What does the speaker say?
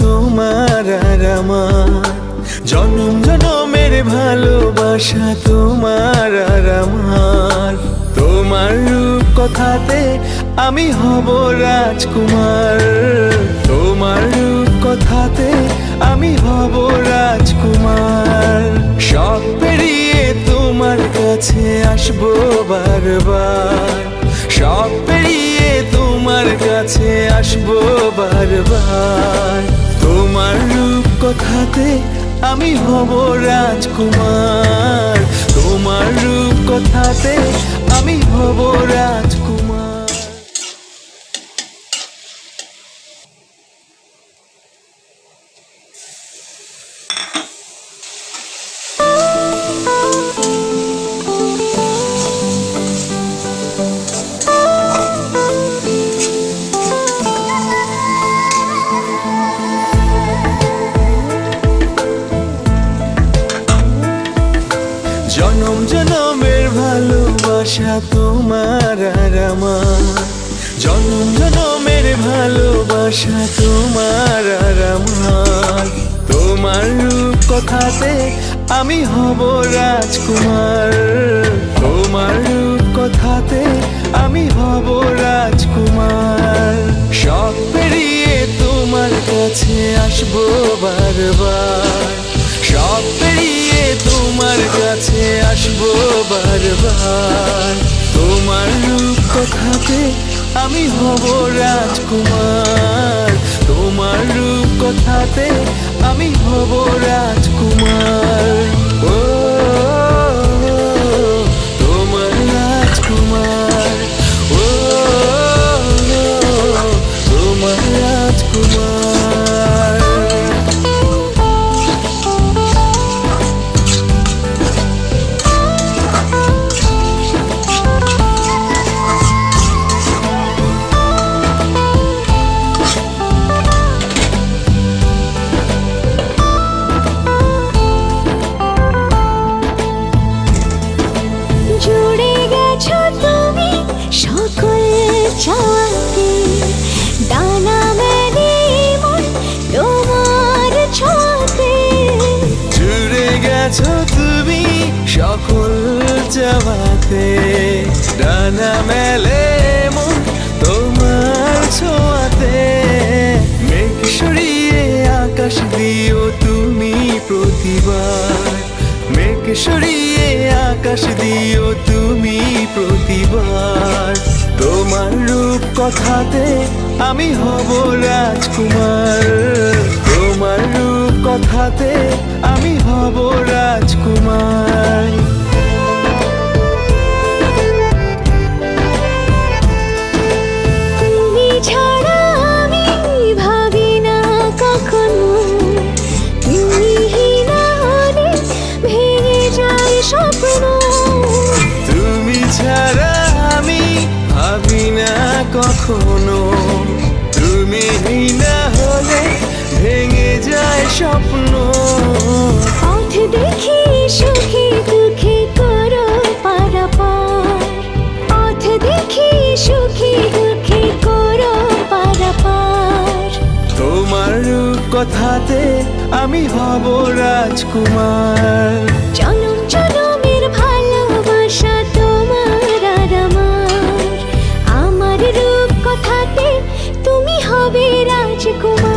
তোমার আর আমার, জনম জনমের ভালোবাসা তোমার আর আমার। তোমার রূপ কথাতে আমি হব রাজকুমার, তোমার রূপ কথাতে আমি হব রাজকুমার। সব পেরিয়ে তোমার কাছে আসবো বারবার, সব পেরিয়ে তোমার কাছে আসবো বারবার। তোমার রূপ কথাতে আমি হব রাজকুমার, তোমার রূপ কথাতে আমি হব রাজকুমার। জনম জনমের ভালোবাসা তোমার আর আমার, জনম জনমের ভালোবাসা তোমার আর আমার। তোমার রূপ কথাতে আমি হব রাজকুমার, তোমার রূপ কথাতে আমি হব রাজকুমার। সব পেরিয়ে তোমার কাছে আসবো বারবার, সব পেরিয়ে তোমার কাছে আসবো বারবার। তোমার রূপ কথাতে আমি হব রাজকুমার, তোমার রূপ কথাতে আমি হব রাজকুমার। ও তোমার রাজকুমার, ও তোমার রাজকুমার। তুমি সকল চাওয়াতে, ডানা মেলে মন তোমার ছোঁয়াতে। মেঘ সরিয়ে আকাশ দিও তুমি প্রতিবার, মেঘ সরিয়ে আকাশ দিও তুমি প্রতিবার। তোমার রূপ কথাতে আমি হব রাজকুমার, তোমার রূপ কথাতে আমি হব রাজকুমার। তুমি ছাড়া আমি ভাবি না কখনো, তুমি না হলে ভেঙে যায় স্বপ্ন। তুমি ছাড়া আমি ভাবি না কখনো, তুমি না হলে ভেঙে যায় স্বপ্ন। পথ দেখি সুখে দুঃখে করো পারাপার, পথ দেখি সুখে দুঃখে করো পারাপার। তোমার রূপ কথাতে আমি হব রাজকুমার, জনম জনমের ভালোবাসা তোমার আর আমার। আমার রূপ কথাতে তুমি হবে রাজকুমার।